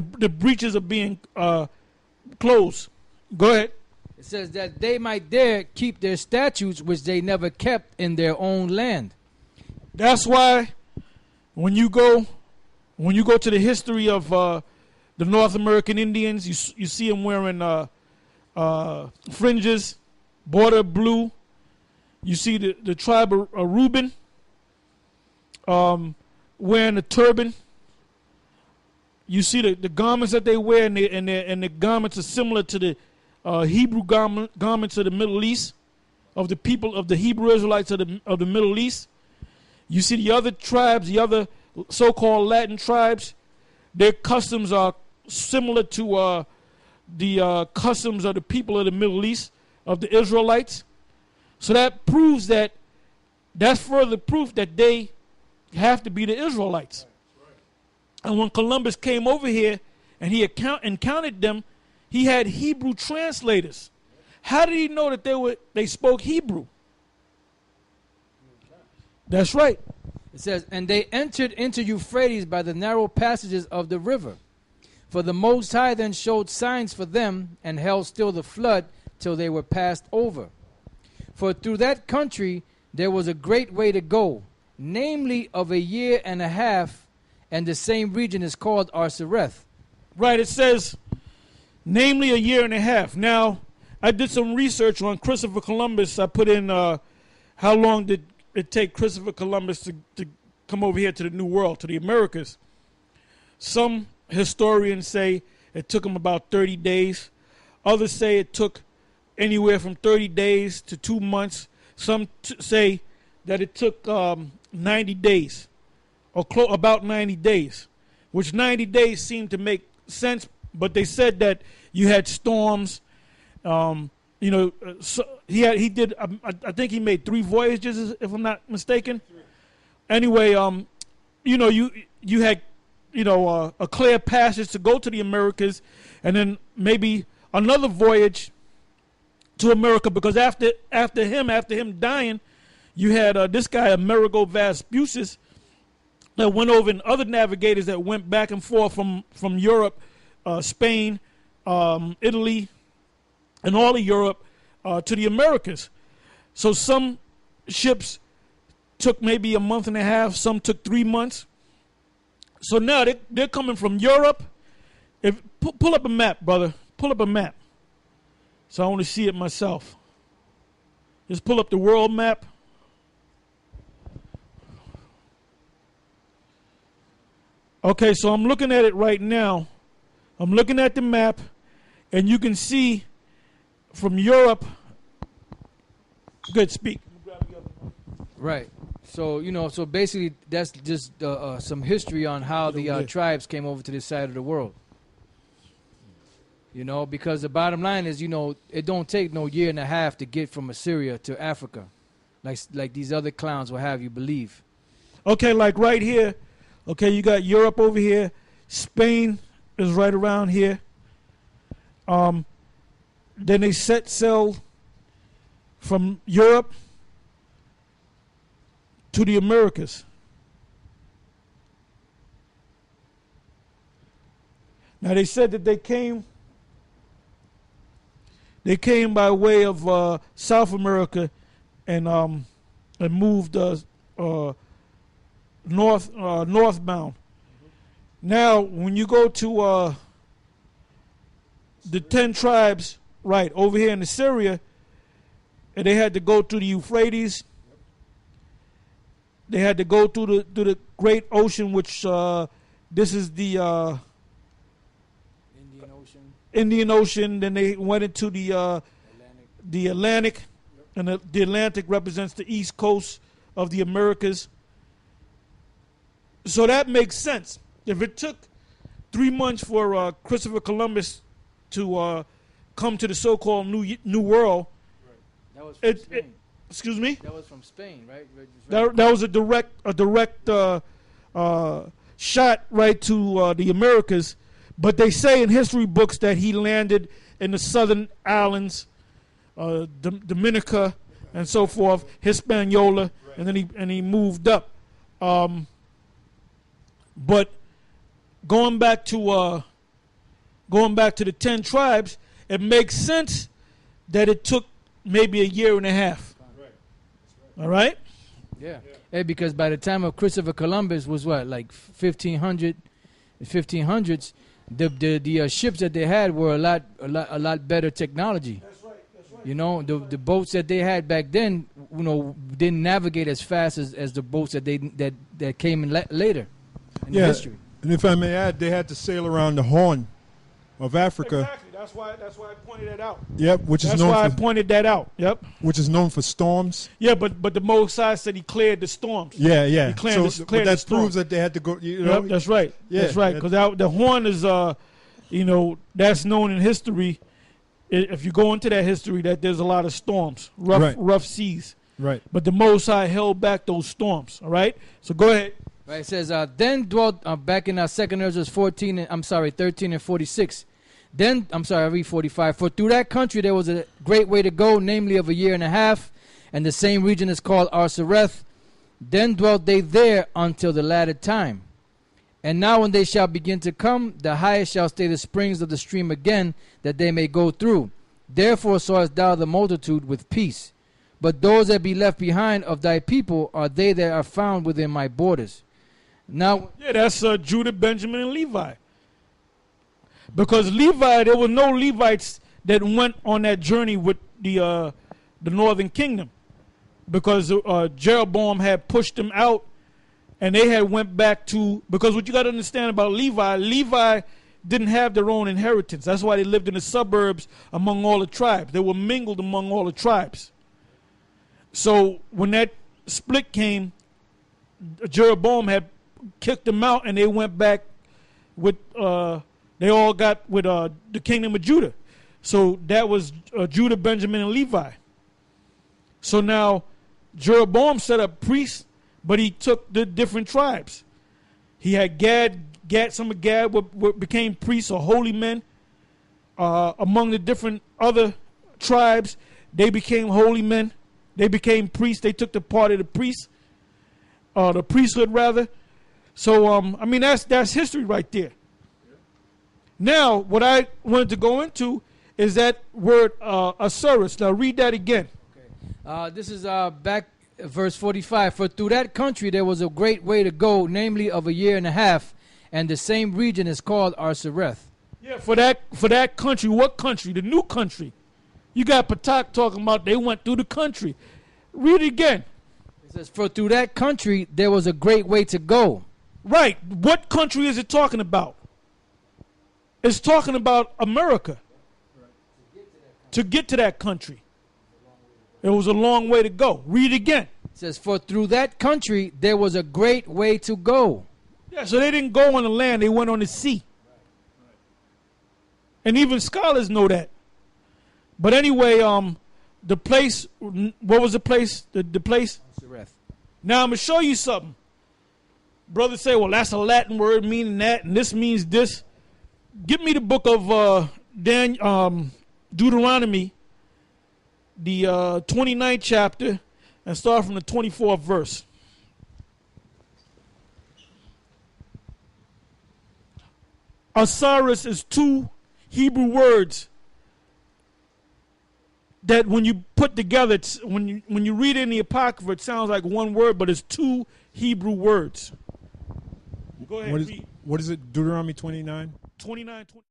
the breaches are being closed. Go ahead. It says that they might there keep their statutes which they never kept in their own land. That's why when you go to the history of the North American Indians, you see them wearing fringes, border blue. You see the tribe of Reuben wearing a turban. You see the garments that they wear, and the garments are similar to the Hebrew garments of the Middle East, of the people of the Hebrew Israelites of the Middle East. You see the other tribes, the other so-called Latin tribes, their customs are similar to the customs of the people of the Middle East, of the Israelites. So that proves that's further proof that they have to be the Israelites. And when Columbus came over here and he encountered them, he had Hebrew translators. How did he know that they spoke Hebrew? That's right. It says, and they entered into Euphrates by the narrow passages of the river. For the Most High then showed signs for them, and held still the flood till they were passed over. For through that country there was a great way to go, namely of a year and a half, and the same region is called Arsareth. Right, it says, namely a year and a half. Now, I did some research on Christopher Columbus. I put in how long did it take Christopher Columbus to come over here to the New World, to the Americas. Some historians say it took him about 30 days. Others say it took anywhere from 30 days to 2 months. Some say that it took 90 days, or about 90 days, which 90 days seemed to make sense, but they said that you had storms. So he did. I think he made 3 voyages, if I'm not mistaken. Anyway, you had a clear passage to go to the Americas, and then maybe another voyage to America, because after him dying, you had this guy Amerigo Vespucius that went over, and other navigators that went back and forth from Europe, Spain, Italy, and all of Europe to the Americas. So some ships took maybe a month and a half, some took 3 months. So now they're coming from Europe. Pull up a map, brother. Pull up a map. So I want to see it myself. Just pull up the world map. Okay, so I'm looking at it right now. I'm looking at the map, and you can see from Europe. Good, speak. Right. So, so basically that's just some history on how the tribes came over to this side of the world. Because the bottom line is, it don't take no year and a half to get from Assyria to Africa, like these other clowns will have you believe. Okay, like right here. Okay, you got Europe over here. Spain is right around here. Then they set sail from Europe to the Americas. Now they said that they came by way of South America and moved northbound. Now, when you go to the 10 tribes, right over here in Assyria, and they had to go through the Euphrates. They had to go through the Great Ocean, which this is the Indian Ocean. Then they went into the Atlantic, and the Atlantic represents the east coast of the Americas. So that makes sense. If it took 3 months for Christopher Columbus to come to the so-called New World, that was from Spain. Excuse me? That was from Spain, right? That was a direct shot right to the Americas. But they say in history books that he landed in the southern islands, Dominica and so forth, Hispaniola, and then he moved up. But going back to going back to the 10 tribes, it makes sense that it took maybe a year and a half. All right? Yeah. Hey, because by the time of Christopher Columbus was what, like 1500s, the ships that they had were a lot better technology. That's right. You know, the boats that they had back then, you know, didn't navigate as fast as the boats that came in later in history. And if I may add, they had to sail around the Horn of Africa. Exactly. That's why I pointed that out. Yep, That's why I pointed that out. Yep. Which is known for storms. Yeah, but the Most High said he cleared the storms. Yeah. He cleared But that the proves that they had to go. You know, yep, that's right. Yeah, that's right. Because the Horn is, that's known in history. If you go into that history, that there's a lot of storms, rough seas. Right. But the Most High held back those storms. All right. So go ahead. Right. It says, then dwelt back in 2 Esdras 13 and 46. Then, I read 45. For through that country there was a great way to go, namely of a year and a half, and the same region is called Arsareth. Then dwelt they there until the latter time. And now when they shall begin to come, the highest shall stay the springs of the stream again, that they may go through. Therefore sawest thou the multitude with peace. But those that be left behind of thy people are they that are found within my borders. Now, yeah, that's Judah, Benjamin, and Levi. Because Levi, there were no Levites that went on that journey with the northern kingdom, because Jeroboam had pushed them out, and they had went back to, because what you got to understand about Levi didn't have their own inheritance. That's why they lived in the suburbs among all the tribes. They were mingled among all the tribes. So when that split came, Jeroboam had kicked them out, and they went back with they all got with the kingdom of Judah. So that was Judah, Benjamin, and Levi. So now Jeroboam set up priests, but he took the different tribes. He had Gad, some of Gad became priests or holy men. Among the different other tribes, they became holy men. They became priests. They took the part of the priests, the priesthood rather. So that's history right there. Now, what I wanted to go into is that word Osiris. Now, read that again. Okay. This is back verse 45. For through that country there was a great way to go, namely of a year and a half, and the same region is called Arsareth. Yeah, for that country. What country? The new country. You got Patak talking about they went through the country. Read it again. It says, for through that country there was a great way to go. Right. What country is it talking about? It's talking about America. To get to that country. It was a long way to go. Read it again. It says, for through that country there was a great way to go. Yeah, so they didn't go on the land, they went on the sea. And even scholars know that. But anyway, the place, what was the place? The place? Now I'm going to show you something. Brothers say, well, that's a Latin word meaning that, and this means this. Give me the book of Deuteronomy, the 29th chapter, and start from the 24th verse. Osiris is two Hebrew words that when you put together, when you read it in the Apocrypha, it sounds like one word, but it's two Hebrew words. Go ahead, read. What is it? Deuteronomy 29? 29, 20.